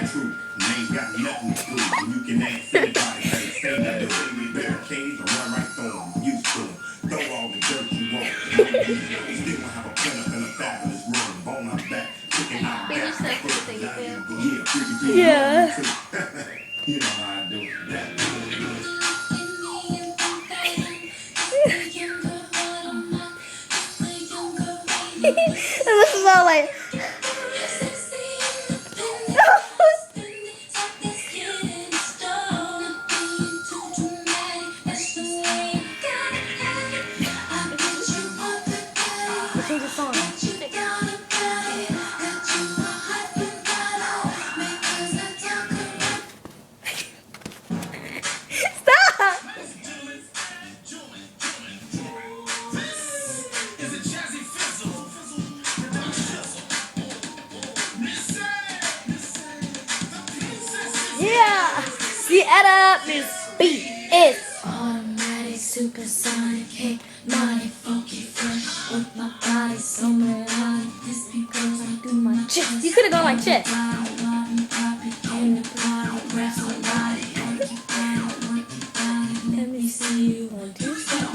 the truth. You ain't got nothing to prove. You can ask anybody, say nothing. We barricades or run right through them. Used to them. Throw all the dirt you want. Still gonna have a pen up in a fabulous room. Bone up back, chicken out back. Yeah. You know how I do that. This is all like. Change the song. Stop! Yeah! See Edda, Miss B is automatic, supersonic, hit money, funky, fresh with my body, so melodic. This because I do my Chip. You could have gone like Chip. Let me see you want to stop.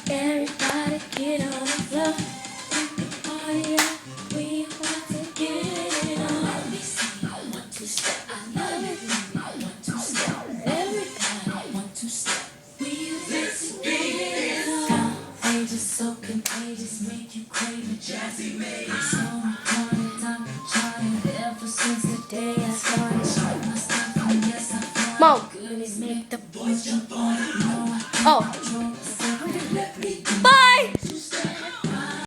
Everybody get on the floor. Party up, we want to get it on. Let me see you want to step. I love it when you want to step. Everybody want to step. Let's get it on. Ages so contagious, make you crave a jazzy made. So important, I'm charted ever since the day I started. Showing my stuff, and yes, I Mo. goodies make the boys jump on it. No, I Oh.